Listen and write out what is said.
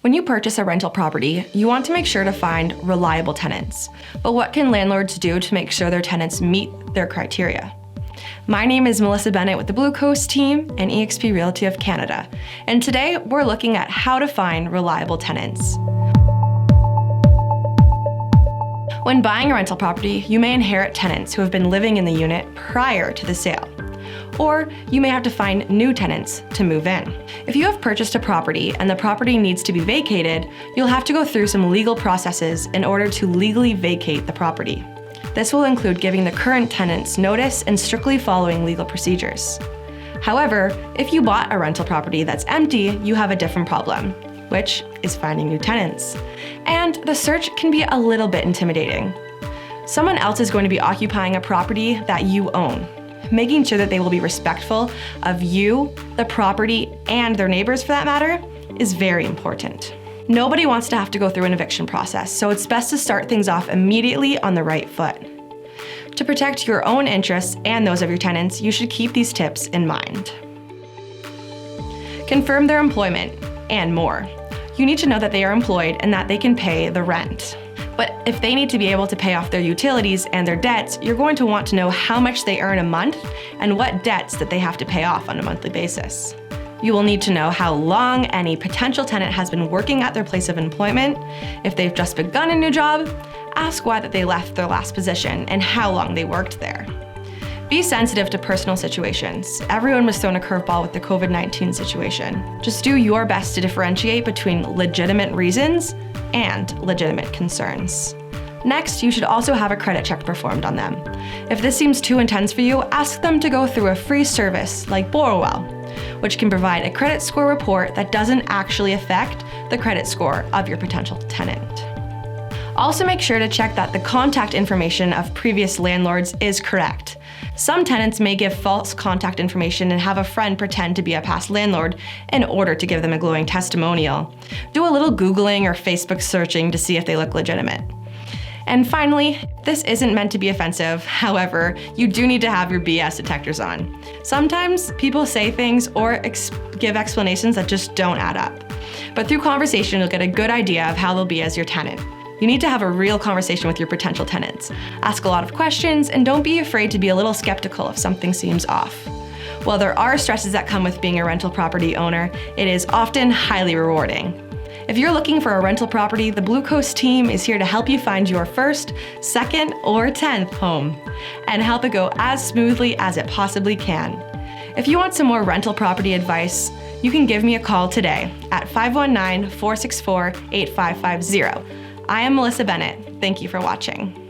When you purchase a rental property, you want to make sure to find reliable tenants. But what can landlords do to make sure their tenants meet their criteria? My name is Melissa Bennett with the Blue Coast team and EXP Realty of Canada. And today we're looking at how to find reliable tenants. When buying a rental property, you may inherit tenants who have been living in the unit prior to the sale. Or you may have to find new tenants to move in. If you have purchased a property and the property needs to be vacated, you'll have to go through some legal processes in order to legally vacate the property. This will include giving the current tenants notice and strictly following legal procedures. However, if you bought a rental property that's empty, you have a different problem, which is finding new tenants. And the search can be a little bit intimidating. Someone else is going to be occupying a property that you own. Making sure that they will be respectful of you, the property, and their neighbors for that matter, is very important. Nobody wants to have to go through an eviction process, so it's best to start things off immediately on the right foot. To protect your own interests and those of your tenants, you should keep these tips in mind. Confirm their employment, and more. You need to know that they are employed and that they can pay the rent. But if they need to be able to pay off their utilities and their debts, you're going to want to know how much they earn a month and what debts that they have to pay off on a monthly basis. You will need to know how long any potential tenant has been working at their place of employment. If they've just begun a new job, ask why that they left their last position and how long they worked there. Be sensitive to personal situations. Everyone was thrown a curveball with the COVID-19 situation. Just do your best to differentiate between legitimate reasons and legitimate concerns. Next, you should also have a credit check performed on them. If this seems too intense for you, ask them to go through a free service like Borrowell, which can provide a credit score report that doesn't actually affect the credit score of your potential tenant. Also make sure to check that the contact information of previous landlords is correct. Some tenants may give false contact information and have a friend pretend to be a past landlord in order to give them a glowing testimonial. Do a little Googling or Facebook searching to see if they look legitimate. And finally, this isn't meant to be offensive. However, you do need to have your BS detectors on. Sometimes people say things or give explanations that just don't add up. But through conversation, you'll get a good idea of how they'll be as your tenant. You need to have a real conversation with your potential tenants. Ask a lot of questions and don't be afraid to be a little skeptical if something seems off. While there are stresses that come with being a rental property owner, it is often highly rewarding. If you're looking for a rental property, the Blue Coast team is here to help you find your first, second, or 10th home and help it go as smoothly as it possibly can. If you want some more rental property advice, you can give me a call today at 519-464-8550. I am Melissa Bennett. Thank you for watching.